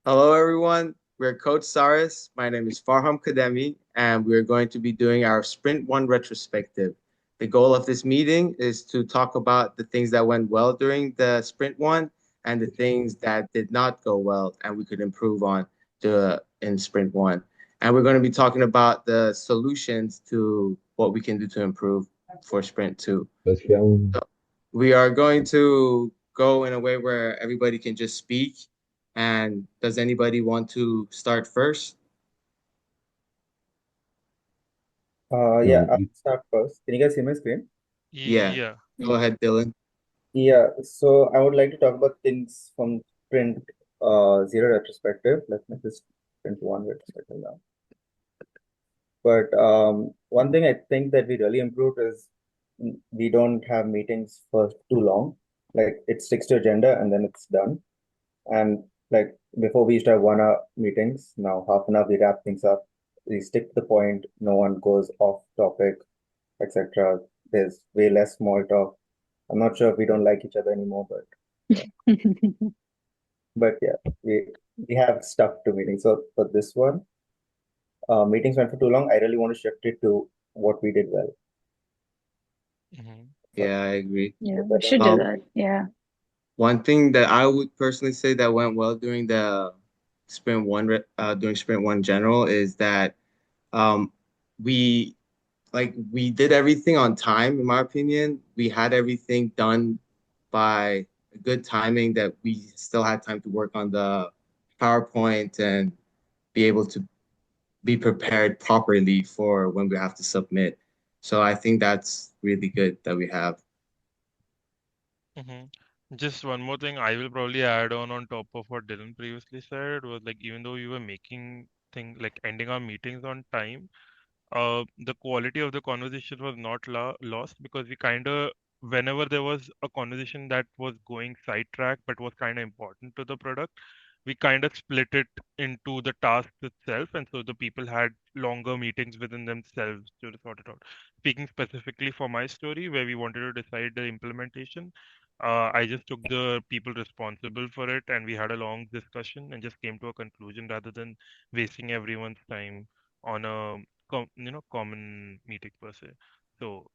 Hello, everyone. We're Coach Saris. My name is Farham Kademi, and we're going to be doing our Sprint 1 retrospective. The goal of this meeting is to talk about the things that went well during the Sprint 1 and the things that did not go well and we could improve on in Sprint 1. And we're going to be talking about the solutions to what we can do to improve for Sprint 2. Let's go. So we are going to go in a way where everybody can just speak. And does anybody want to start first? No, I'll start first. Can you guys see my screen? Yeah. Yeah. Go ahead, Dylan. Yeah, so I would like to talk about things from Sprint Zero retrospective. Let me just Sprint 1 retrospective now. But one thing I think that we really improved is we don't have meetings for too long. Like it sticks to agenda and then it's done. And like before we used to have 1 hour meetings. Now half an hour we wrap things up. We stick to the point. No one goes off topic, etc. There's way less small talk. I'm not sure if we don't like each other anymore, but yeah, we have stuff to meetings. So for this one, meetings went for too long. I really want to shift it to what we did well. hmm So Yeah, I agree. Yeah, is we that should do Um, that. Yeah. one thing that I would personally say that went well during during Sprint 1 general is that um, we we did everything on time, in my opinion. We had everything done by a good timing that we still had time to work on the PowerPoint and be able to be prepared properly for when we have to submit. So I think that's really good that we have. hmm Just one more thing I will probably add on top of what Dylan previously said was like even though you were making thing like ending our meetings on time, the quality of the conversation was not lost because we kind of whenever there was a conversation that was going sidetrack but was kind of important to the product, we kind of split it into the tasks itself, and so the people had longer meetings within themselves to sort it out. Speaking specifically for my story, where we wanted to decide the implementation, I just took the people responsible for it, and we had a long discussion and just came to a conclusion rather than wasting everyone's time on a common meeting per se. So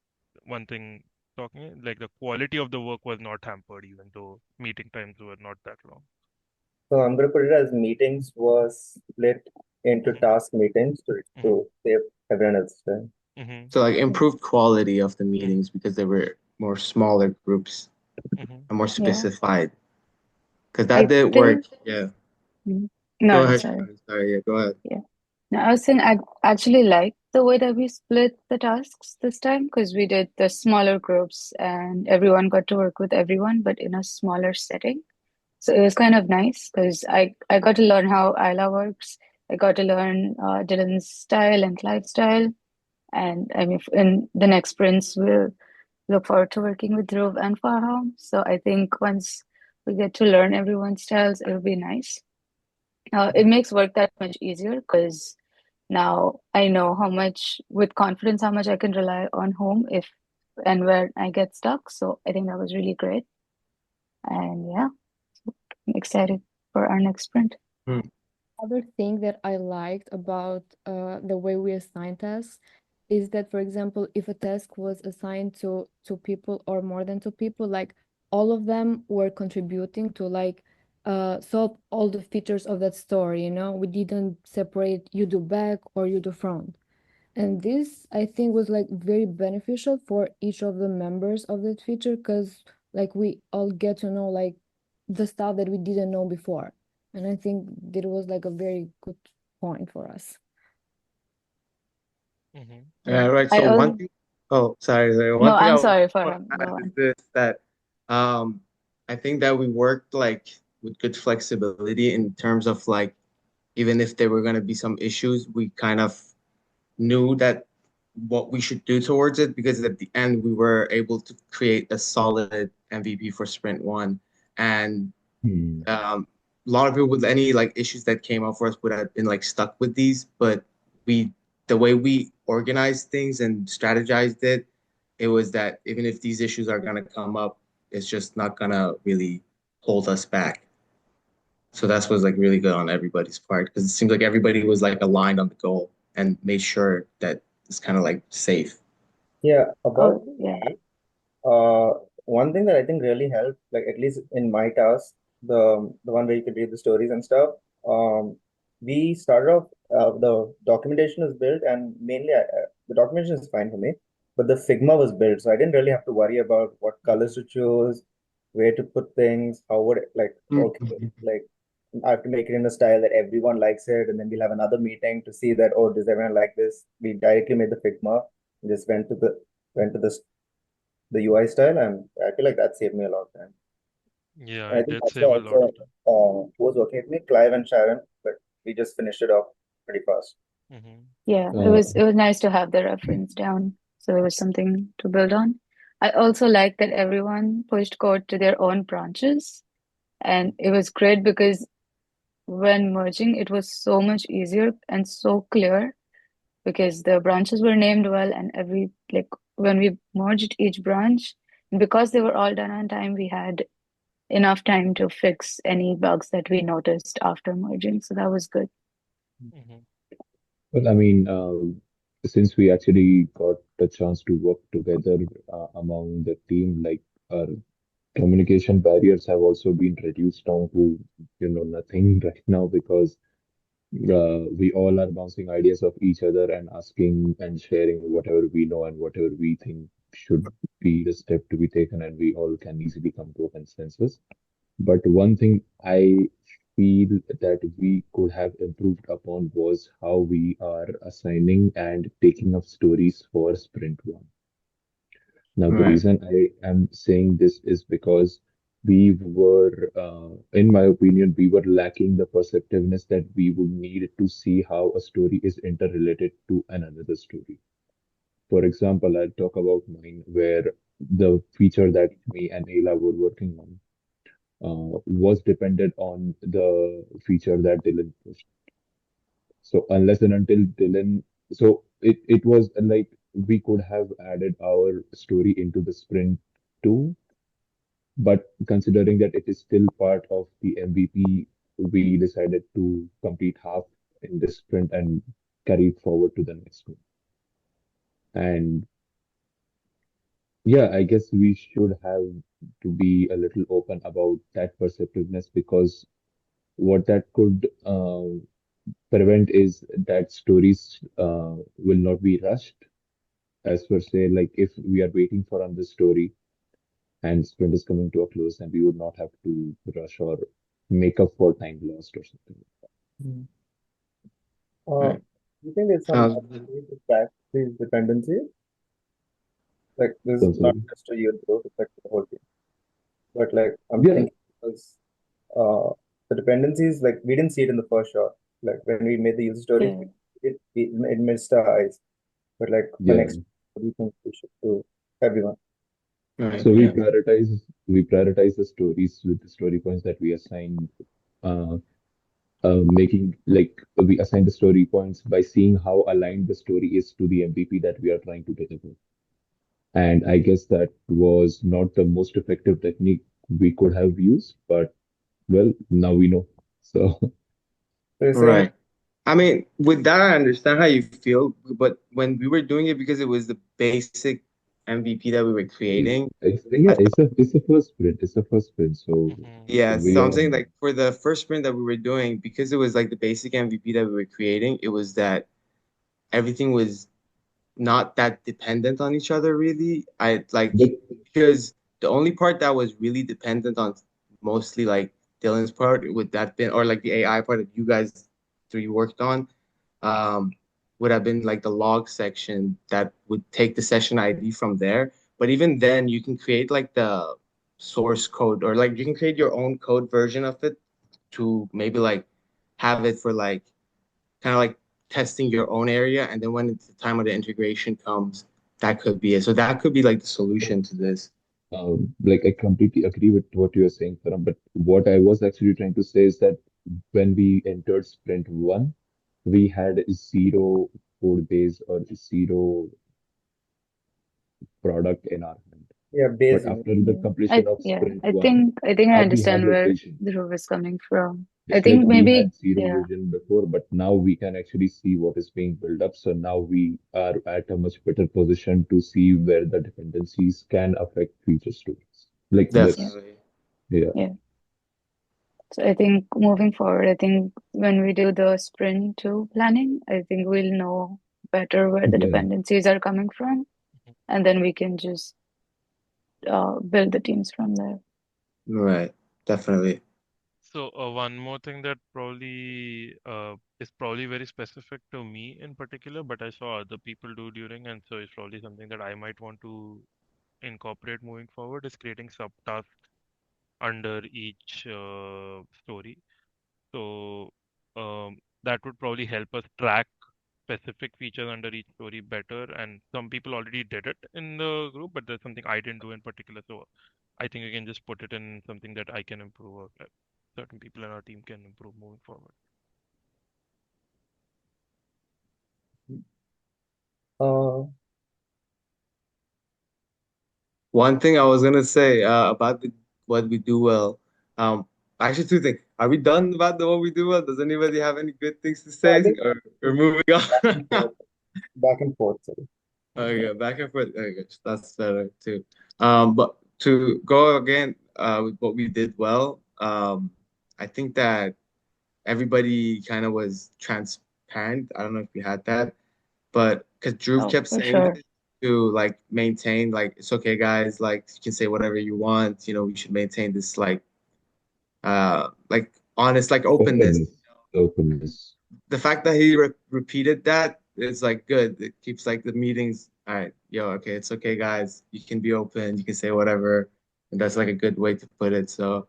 one thing talking like the quality of the work was not hampered even though meeting times were not that long. I'm going to put it as meetings was split into hmm task meetings hmm to save everyone else's time. hmm So like improved quality of the hmm meetings because they were more smaller groups hmm and more Yeah. specified. Because that I did work. think, Yeah. no, Go no, ahead, sorry. Shivani. Sorry, yeah, go ahead. Yeah. No, I was saying I actually like the way that we split the tasks this time because we did the smaller groups and everyone got to work with everyone, but in a smaller setting. So it was kind of nice because I got to learn how Isla works. I got to learn Dylan's style and Clyde's style. And I mean, in the next sprints, we'll look forward to working with Dhruv and Farham. So I think once we get to learn everyone's styles, it'll be nice. It makes work that much easier because now I know how much, with confidence, how much I can rely on home if and where I get stuck. So I think that was really great. And yeah, I'm excited for our next sprint. Hmm. Other thing that I liked about the way we assign tasks is that, for example, if a task was assigned to two people or more than two people, like all of them were contributing to solve all the features of that story, you know? We didn't separate you do back or you do front. And this, I think, was like very beneficial for each of the members of that feature because like we all get to know like the stuff that we didn't know before. And I think that was like a very good point for us. hmm Yeah, Yeah. right. I So one also, thing, oh, sorry. no, One thing I I'm want sorry, to Farham. Go add is on. this that um I think that we worked like with good flexibility in terms of like even if there were going to be some issues, we kind of knew that what we should do towards it because at the end we were able to create a solid MVP for Sprint 1. And Hmm. a lot of people with any like issues that came up for us would have been like stuck with these, but we the way we organized things and strategized it was that even if these issues are gonna come up, it's just not gonna really hold us back. So that's was like really good on everybody's part because it seems like everybody was like aligned on the goal and made sure that it's kind of like safe. Yeah, about Oh, yeah. Uh, one thing that I think really helped, like at least in my task, the one where you could read the stories and stuff. We started off. The documentation is built, and mainly the documentation is fine for me, but the Figma was built, so I didn't really have to worry about what colors to choose, where to put things, how would it, like okay, Mhm. like I have to make it in a style that everyone likes it, and then we'll have another meeting to see that, oh, does everyone like this? We directly made the Figma, just went to the UI style, and I feel like that saved me a lot of time. Yeah, And I it think did that's why save a lot also of time. who was working with me, Clive and Sharon, but we just finished it off pretty fast. Mm-hmm. Yeah, Uh, it was nice to have the reference down. So there was something to build on. I also like that everyone pushed code to their own branches. And it was great because when merging, it was so much easier and so clear because the branches were named well and every like when we merged each branch, and because they were all done on time, we had enough time to fix any bugs that we noticed after merging. So that was good. Mm-hmm. well, I mean, since we actually got the chance to work together among the team, like our communication barriers have also been reduced down to, nothing right now because we all are bouncing ideas of each other and asking and sharing whatever we know and whatever we think should be the step to be taken, and we all can easily come to a consensus. But one thing I feel that we could have improved upon was how we are assigning and taking up stories for Sprint 1. Now, the Right. reason I am saying this is because in my opinion, we were lacking the perceptiveness that we would need to see how a story is interrelated to another story. For example, I'll talk about mine, where the feature that me and Ayla were working on was dependent on the feature that Dylan pushed. So unless and until Dylan, so it was like we could have added our story into the sprint too, but considering that it is still part of the MVP, we decided to complete half in this sprint and carry it forward to the next one. And yeah, I guess we should have to be a little open about that perceptiveness because what that could prevent is that stories will not be rushed. As per say, like if we are waiting for another story and sprint is coming to a close, then we would not have to rush or make up for time lost or something. Mhm. Right. You think there's some Sounds other good. way to track these dependencies? Like this is So not sorry. just a year growth, it's like the whole team. But like I'm Yeah. thinking because uh, the dependencies, like we didn't see it in the first shot. Like when we made the user stories, Yeah. it missed our eyes. But like for Yeah. next, what do you think we should do? Everyone. Right. So Yeah. we prioritize the stories with the story points that we assign, uh, making like we assign the story points by seeing how aligned the story is to the MVP that we are trying to deliver. And I guess that was not the most effective technique we could have used, but well, now we know. So So you're saying Right. I mean, with that, I understand how you feel, but when we were doing it because it was the basic MVP that we were creating, yeah, I it's a first sprint. It's a first sprint. So Mm-hmm. yeah, we so I'm are saying like for the first sprint that we were doing, because it was like the basic MVP that we were creating, it was that everything was not that dependent on each other really. I like but because the only part that was really dependent on mostly like Dylan's part would that been or like the AI part that you guys three worked on, um, would have been like the log section that would take the session ID from there. But even then, you can create like the source code or like you can create your own code version of it to maybe like have it for like kind of like testing your own area. And then when it's the time of the integration comes, that could be it. So that could be like the solution to this. like I completely agree with what you're saying, Param. But what I was actually trying to say is that when we entered sprint one, we had zero code base or zero product in our hand. Yeah, But basing. after the completion of sprint I one, think I now we understand have a where vision. Dhruv is coming from. I Just like think we maybe had zero yeah. vision before, but now we can actually see what is being built up. So now we are at a much better position to see where the dependencies can affect future stories. Like Yeah, this. Definitely. Yeah. yeah. So I think moving forward, I think when we do the sprint two planning, I think we'll know better where the Yeah. dependencies are coming from, and then we can just build the teams from there. Right. Definitely. So one more thing that probably is probably very specific to me in particular, but I saw other people do during, and so it's probably something that I might want to incorporate moving forward is creating subtasks under each story. So that would probably help us track specific features under each story better. And some people already did it in the group, but there's something I didn't do in particular. So I think we can just put it in something that I can improve or that certain people in our team can improve moving forward. Uh, One thing I was gonna say about what we do well. Actually, two things. Are we done about the what we do well? Does anybody have any good things to I say, think or we're moving back on? and forth, back and forth. Sorry. Okay, back and forth. Okay, that's better too. But to go again with what we did well, I think that everybody kind of was transparent. I don't know if you had that, but because Drew Oh, kept for saying sure. this to like maintain, like it's okay, guys, like you can say whatever you want. We should maintain this like honest, like openness. Openness. Openness. The fact that he repeated that is like good. It keeps like the meetings. All right, yo, okay, it's okay, guys. You can be open. You can say whatever, and that's like a good way to put it. So,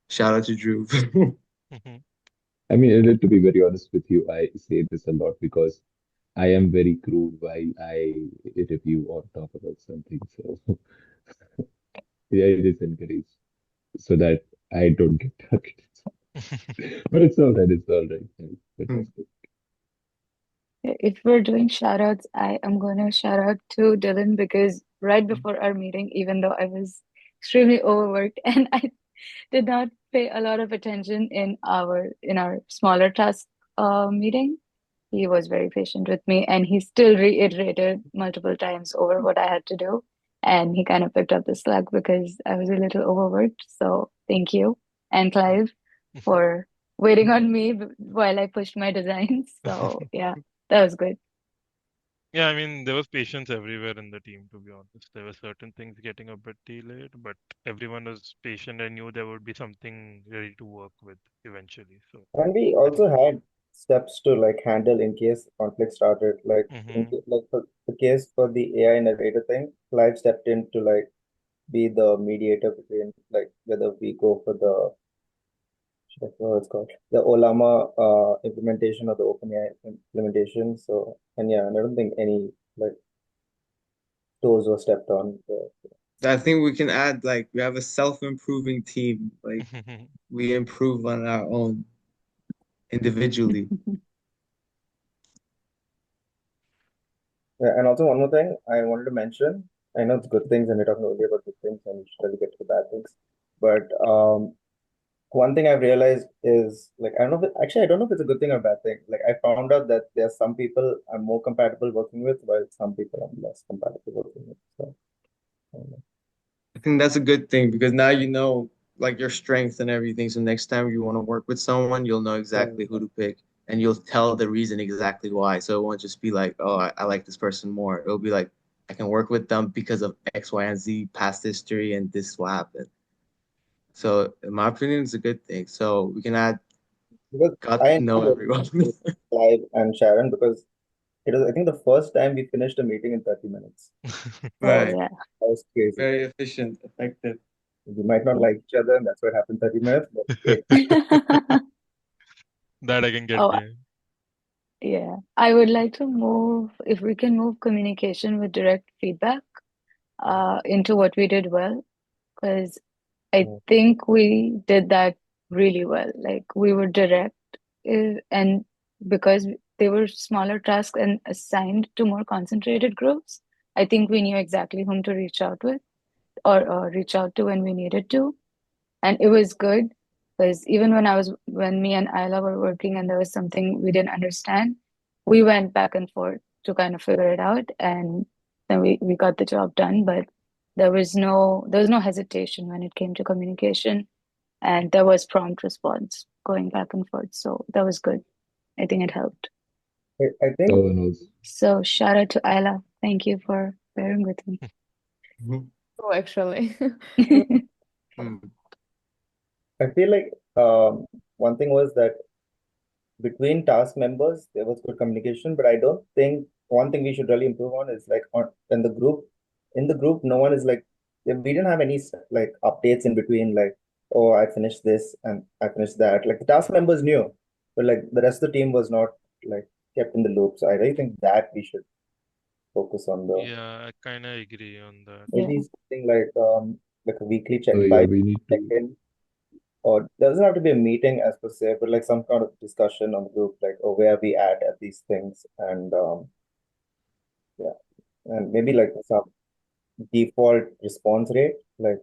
shout out to Drew. Mhm. I mean, to be very honest with you, I say this a lot because I am very crude while I review or talk about something. So yeah, it is encouraged so that I don't get targeted. But it's all right. It's all right. Fantastic. If we're doing shout outs, I am gonna shout out to Dylan because right before our meeting, even though I was extremely overworked and I did not pay a lot of attention in our smaller task meeting, he was very patient with me and he still reiterated multiple times over what I had to do. And he kind of picked up the slack because I was a little overworked. So thank you. And Clive for waiting on me while I pushed my designs. So yeah, that was good. Yeah, I mean, there was patience everywhere in the team, to be honest. There were certain things getting a bit delayed, but everyone was patient and knew there would be something ready to work with eventually. So And we I think, also had steps to like handle in case conflict started. Like hmm like for the case for the AI narrator thing, Clive stepped in to like be the mediator between like whether we go for the I forgot what it's called the Olama implementation or the OpenAI implementation. So and yeah, and I don't think any like toes were stepped on. I think we can add like we have a self-improving team. Like we improve on our own individually. Yeah, and also one more thing I wanted to mention. I know it's good things and we're talking earlier about good things and we should really get to the bad things. But one thing I've realized is like I don't know if actually I don't know if it's a good thing or a bad thing. Like I found out that there are some people I'm more compatible working with, while some people I'm less compatible working with. So I don't know. I think that's a good thing because now you know like your strengths and everything. So next time you want to work with someone, you'll know Yeah. exactly who to pick and you'll tell the reason exactly why. So it won't just be like, oh, I like this person more. It'll be like, I can work with them because of X, Y, and Z past history and this is what happened. So in my opinion, it's a good thing. So we can add Because got I to know enjoy working everyone. with Clive and Sharon because it was I think the first time we finished a meeting in 30 minutes. Oh Right. yeah. That was crazy. Very efficient, effective. We might not like each other, and that's what happened 30 minutes, but it that I can get Oh behind. yeah. I would like to move if we can move communication with direct feedback into what we did well, because I think we did that really well. Like we were direct, and because they were smaller tasks and assigned to more concentrated groups, I think we knew exactly whom to reach out with. or reach out to when we needed to. And it was good because even when me and Ayla were working and there was something we didn't understand, we went back and forth to kind of figure it out, and then we got the job done. But there was no hesitation when it came to communication, and there was prompt response going back and forth. So that was good. I think it helped. I think Oh, and also, So shout out to Ayla. Thank you for bearing with me. Mhm. Oh, actually. Mm. I feel like one thing was that between task members there was good communication, but I don't think one thing we should really improve on is like on in the group no one is like we didn't have any like updates in between like, oh, I finished this and I finished that. Like the task members knew, but like the rest of the team was not like kept in the loop. So I really think that we should focus on the Yeah, I kind of agree on that. Yeah. maybe something like a weekly oh check yeah, by we need check to. in, or doesn't have to be a meeting as per se, but like some kind of discussion on the group, like, oh, where are we at these things, and yeah, and maybe like some default response rate, like,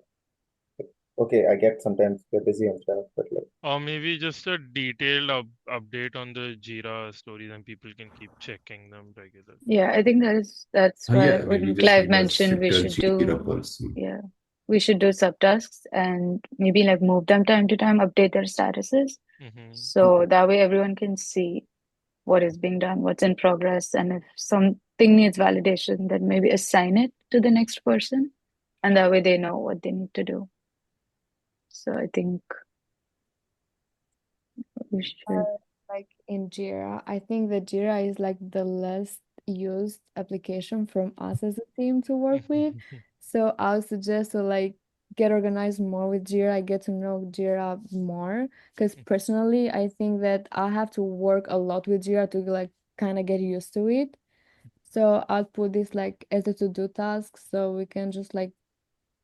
okay, I get sometimes we're busy and stuff, but like, Or maybe just a detailed update on the Jira stories and people can keep checking them regularly. Yeah, I think that's why Yeah, maybe when just Clive need a mentioned we stricter should Jira do, policy. yeah, we should do subtasks and maybe like move them time to time, update their statuses. Mm-hmm. So that way everyone can see what is being done, what's in progress, and if something needs validation, then maybe assign it to the next person, and that way they know what they need to do. So I think we should, Like in Jira, I think that Jira is like the less used application from us as a team to work with. So I'll suggest to like get organized more with Jira, get to know Jira more. Because personally, I think that I have to work a lot with Jira to like kind of get used to it. So I'll put this like as a to-do task so we can just like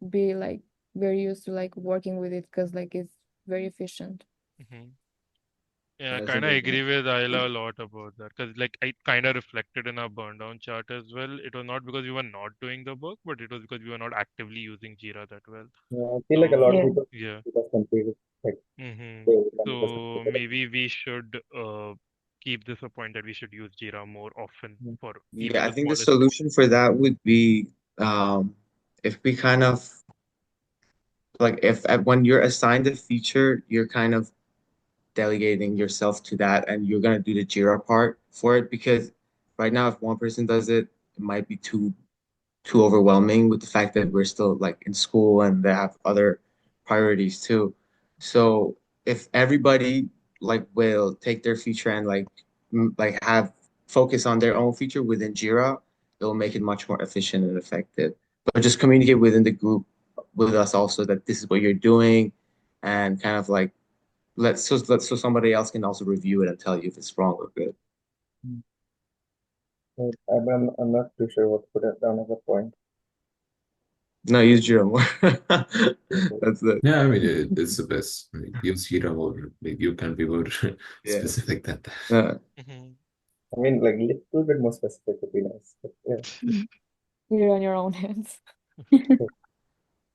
be like very used to like working with it because like it's very efficient. Mm-hmm. Yeah, I As an kind of agree example, with Ayla a lot about that because, like, I kind of reflected in our burn down chart as well. It was not because we were not doing the work, but it was because we were not actively using Jira that well. I feel like a lot So, of yeah. people yeah. just confuse it, like Mm-hmm. they can just So maybe we should keep this a point that we should use Jira more often for even Yeah, I the think the smallest things. solution for that would be if we kind of like if when you're assigned a feature, you're kind of delegating yourself to that and you're gonna do the Jira part for it because right now if one person does it, it might be too overwhelming with the fact that we're still like in school and they have other priorities too. So if everybody like will take their feature and like have focus on their own feature within Jira, it'll make it much more efficient and effective. But just communicate within the group with us also that this is what you're doing and kind of like let so somebody else can also review it and tell you if it's wrong or good. I'm not too sure what to put it down as a point. No, use Jira more. That's it. Yeah, I mean, it's the best. I mean, use Jira more. Like, you can be more Yeah. specific than that. Mm-hmm. I mean, like a little bit more specific would be nice, but yeah. You're on your own hands.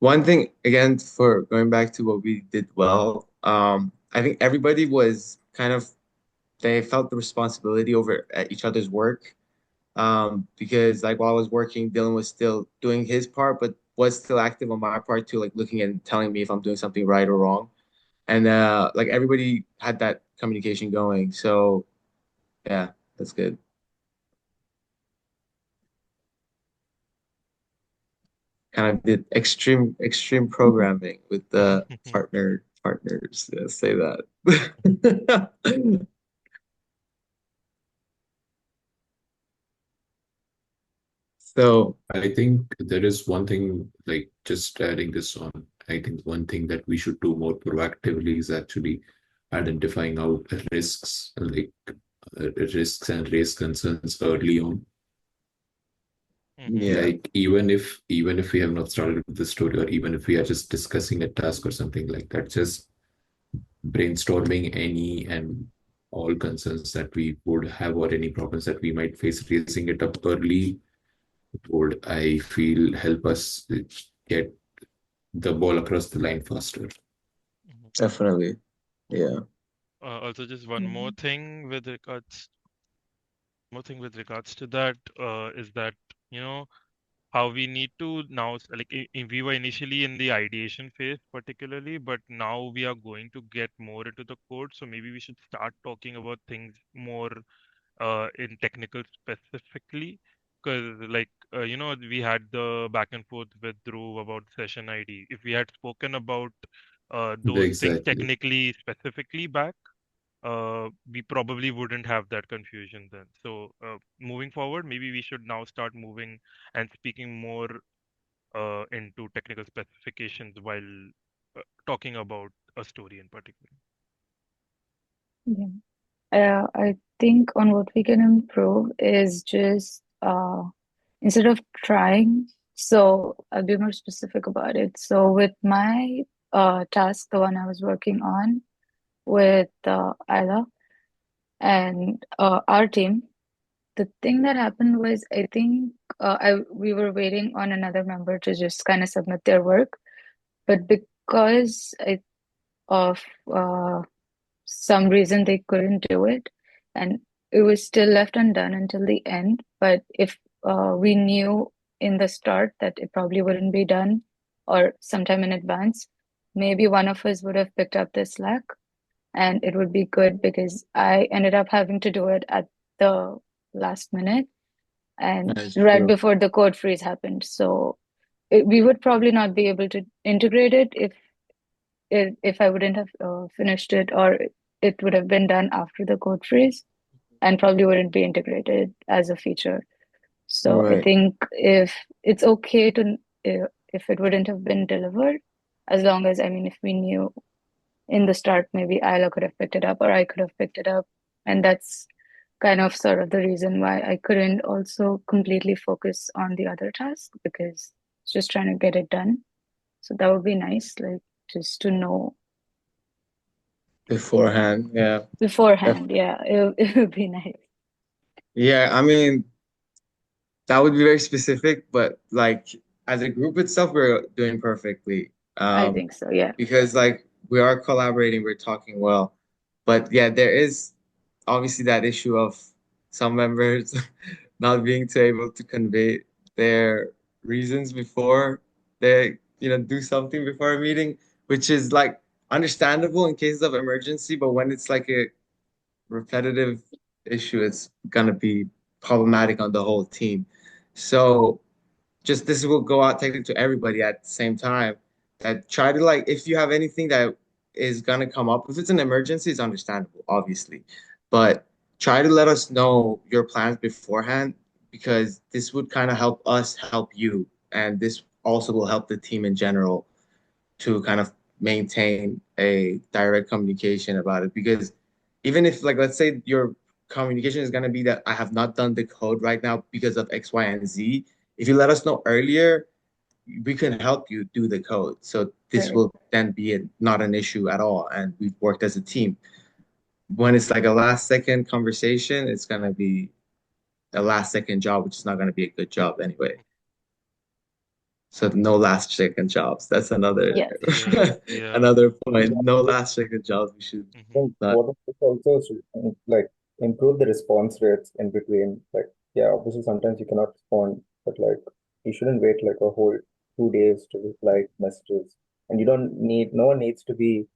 One thing again for going back to what we did well, I think everybody was kind of they felt the responsibility over at each other's work. Because like while I was working, Dylan was still doing his part, but was still active on my part too, like looking and telling me if I'm doing something right or wrong. And like everybody had that communication going. So yeah, that's good. Kind of did extreme programming with the partners. Yeah, say that. So I think there is one thing, like just adding this on, I think one thing that we should do more proactively is actually identifying out risks, like risks and raise concerns early on. Mm-hmm. yeah, Like even if we have not started with the story, or even if we are just discussing a task or something like that, just brainstorming any and all concerns that we would have or any problems that we might face, raising it up early would, I feel, help us get the ball across the line faster. Mhm. Definitely. Mhm. Yeah. Also, just Yeah. more thing with regards to that, is that, you know, how we need to now, we were initially in the ideation phase particularly, but now we are going to get more into the code. So maybe we should start talking about things more in technical specifically, because we had the back and forth with Dhruv about session ID. If we had spoken about those things Exactly. technically specifically back, we probably wouldn't have that confusion then. So moving forward, maybe we should now start moving and speaking more into technical specifications while talking about a story in particular. Yeah. I think on what we can improve is just instead of trying, so I'll be more specific about it. So with my task, the one I was working on with Isla and our team, the thing that happened was I think we were waiting on another member to just kind of submit their work, but because of some reason they couldn't do it, and it was still left undone until the end. But if we knew in the start that it probably wouldn't be done or sometime in advance, maybe one of us would have picked up the slack, and it would be good because I ended up having to do it at the last minute and That is right true. before the code freeze happened. So we would probably not be able to integrate it if I wouldn't have finished it, or it would have been done after the code freeze and probably wouldn't be integrated as a feature. So I Right. think if it's okay to if it wouldn't have been delivered, as long as I mean if we knew in the start, maybe Isla could have picked it up or I could have picked it up, and that's kind of sort of the reason why I couldn't also completely focus on the other task because it's just trying to get it done. So that would be nice, like just to know Beforehand. Yeah. beforehand. Yeah, it would be nice. Yeah. I mean, that would be very specific, but like as a group itself, we're doing perfectly. I think so. Yeah, Because like we are collaborating, we're talking well. But yeah, there is obviously that issue of some members not being too able to convey their reasons before they, do something before a meeting, which is like understandable in cases of emergency, but when it's like a repetitive issue, it's gonna be problematic on the whole team. So just this will go out technically to everybody at the same time. That try to like if you have anything that is gonna come up, if it's an emergency, it's understandable, obviously. But try to let us know your plans beforehand because this would kind of help us help you. And this also will help the team in general to kind of maintain a direct communication about it. Because even if, like, let's say your communication is going to be that I have not done the code right now because of X, Y, and Z, if you let us know earlier, we can help you do the code. So this right. will then be not an issue at all. And we've worked as a team. When it's like a last second conversation, it's going to be a last second job, which is not going to be a good job anyway. So no last second jobs. That's another Yes. Yeah, yeah. another point. No last second jobs. We should Hmm. think not. what if it also is like improve the response rates in between. Like, yeah, obviously sometimes you cannot respond, but like you shouldn't wait like a whole 2 days to reply messages. And you don't need no one needs to be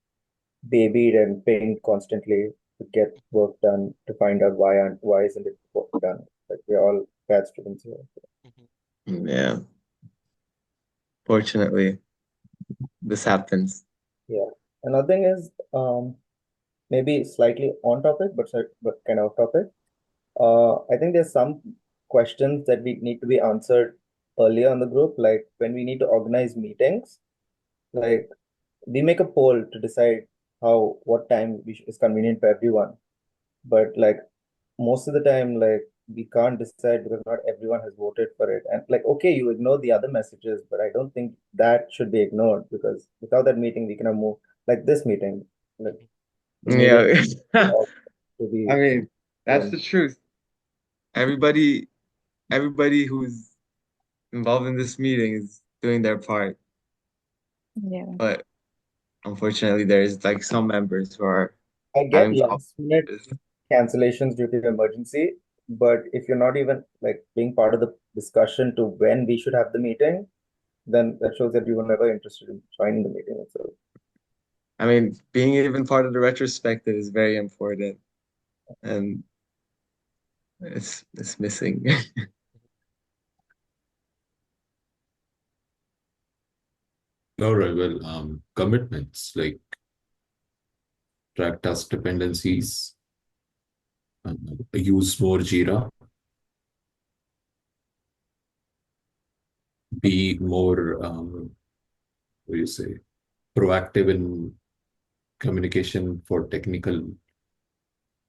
babied and pinged constantly to get work done to find out why isn't it work done. Like we're all bad students here. Hmm. Yeah, fortunately, this happens. Yeah. Another thing is maybe slightly on topic, but kind of off topic. I think there's some questions that we need to be answered earlier on the group, like when we need to organize meetings, like we make a poll to decide what time is convenient for everyone. But like most of the time, like we can't decide because not everyone has voted for it. And like, okay, you ignore the other messages, but I don't think that should be ignored because without that meeting, we cannot move like this meeting. Like the meeting Yeah, to I be mean, that's done. the truth. Everybody, everybody who's involved in this meeting is doing their part. Yeah. but unfortunately, there's like some members who are I get having problems last minute with this. cancellations due to emergency, but if you're not even like being part of the discussion to when we should have the meeting, then that shows that you were never interested in joining the meeting itself. I mean, being even part of the retrospective is very important, and it's missing. All right, well, commitments like track task dependencies, use more Jira, be more, what do you say, proactive in communication for technical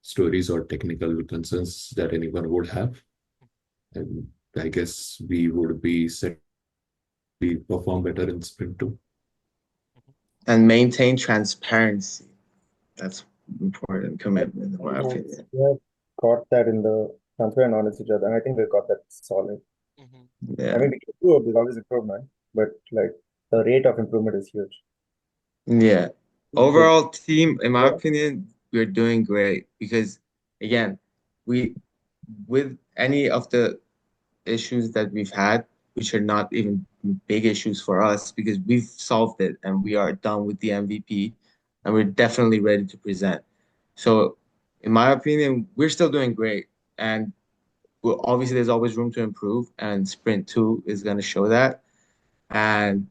stories or technical concerns that anyone would have. And I guess we would be set to perform better in sprint two. And maintain transparency. That's important commitment, in my Yes, opinion. we have got that in the transparent and honest each other, and I think we've got that solid. Mhm. I Yeah. mean, we can improve, there's always improvement, but like the rate of improvement is huge. Yeah. Good. Overall team, in my Yeah. opinion, we're doing great because again, we with any of the issues that we've had, which are not even big issues for us because we've solved it and we are done with the MVP and we're definitely ready to present. So, in my opinion, we're still doing great. And obviously, there's always room to improve, and Sprint 2 is going to show that. And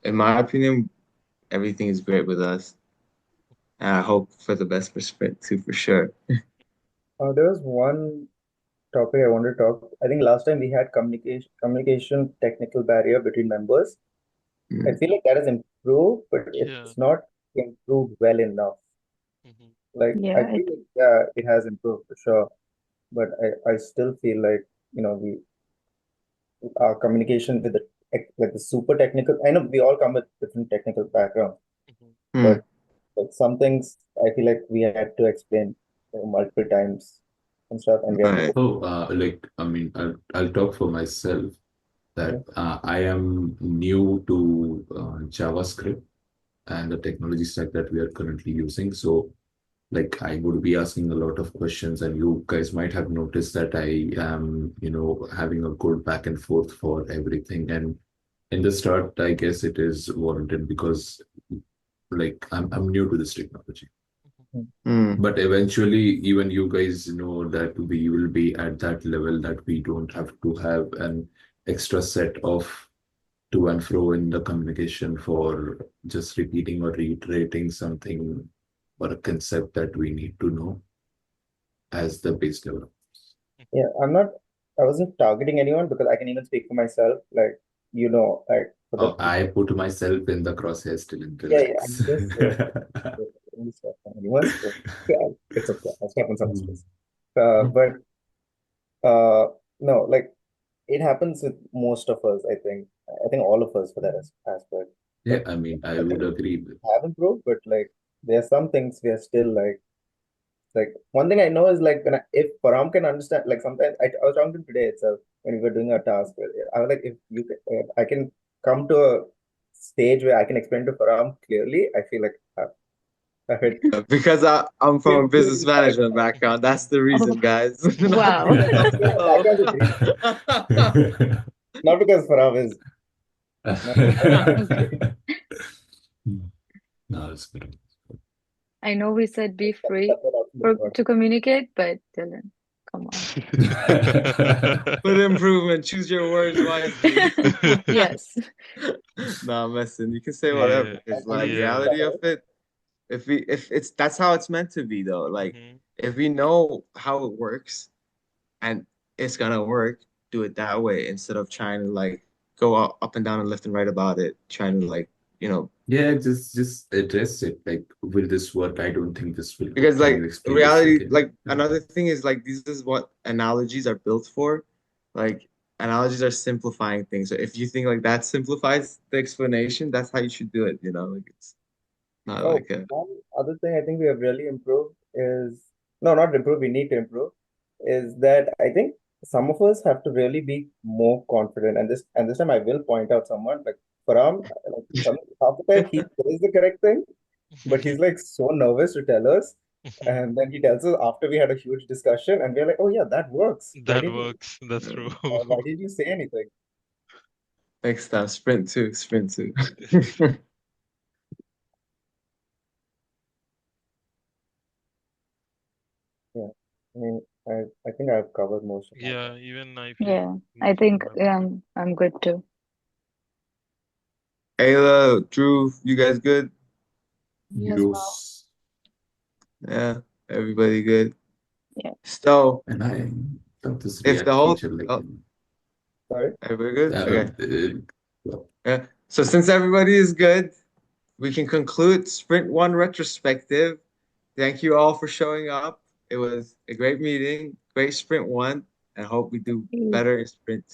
in my opinion, everything is great with us. And I hope for the best for Sprint 2 for sure. There was one topic I wanted to talk. I think last time we had communication technical barrier between members. I Mm. feel like that has improved, but Yeah. it's not improved well enough. Mhm. Like I Yeah, feel like yeah, it has improved for sure, but I still feel like we our communication with the like the super technical. I know we all come with different technical backgrounds, Mhm. Mm. but like some things I feel like we had to explain multiple times and stuff, and we had to Right. Oh, like, I mean, I'll talk for myself that I am new to JavaScript and the technology stack that we are currently using. So, like, I would be asking a lot of questions, and you guys might have noticed that I am, having a good back and forth for everything. And in the start, I guess it is warranted because, like, I'm new to this technology. Mhm. Mm. But eventually, even you guys know that we will be at that level that we don't have to have an extra set of to and fro in the communication for just repeating or reiterating something or a concept that we need to know as the base developer. Yeah, I wasn't targeting anyone because I can even speak for myself. Like, like for the Oh, I put myself in the crosshairs still and yeah, yeah, relax. I'm just any stuff on anyone. So, yeah, it's okay. I'll step on some space. But no, like it happens with most of us. I think all of us for that aspect. Yeah, But I mean, I I would think agree we with. have improved. But like there are some things we are still like one thing I know is like if Param can understand, like sometimes I was talking to him today itself when we were doing a task. I was like, if I can come to a stage where I can explain to Param clearly, I feel like I've hit Because I'm from a business 55. management background. That's the oh, reason, guys. Not wow. because Yeah, background's a great thing. Not because Param is not. Okay. No, it's good. I know we said be free That's what I to communicate, but Dylan, come on. Put improvement. Choose your words wisely. Yes. Nah, listen, you can say whatever Yeah. because like Yeah. reality of it, if it's that's how it's meant to be though. Like Mhm. if we know how it works and it's gonna work, do it that way instead of trying to like go up and down and left and right about it, trying to Mhm. like, you know, Yeah, just address it. Like, will this work? I don't think this will work. because Can you like explain this reality, again? like another thing is like this is what analogies are built for. Like analogies are simplifying things. So if you think like that simplifies the explanation, that's how you should do it, you know? Like it's not Oh, like a one other thing I think we have really improved is no, not improve, we need to improve, is that I think some of us have to really be more confident. And this time I will point out someone like Farham, like half the time he says the correct thing, but he's like so nervous to tell us. And then he tells us after we had a huge discussion, and we're like, "Oh yeah, that works. That works. That's true. Why did you say anything?" Next time, sprint two, sprint two. Yeah, I mean, I think I've covered most of my Yeah, points. even I feel Yeah, I most of think my points. I'm good too. Ayla, Drew, you guys good? Me as well. Yes. Yeah, everybody good. Yeah. So, And I thought this if the React whole, feature, like, oh, Sorry. everybody good? Okay. well, Yeah. So since everybody is good, we can conclude Sprint One retrospective. Thank you all for showing up. It was a great meeting, great Sprint One, and hope we do better in Sprint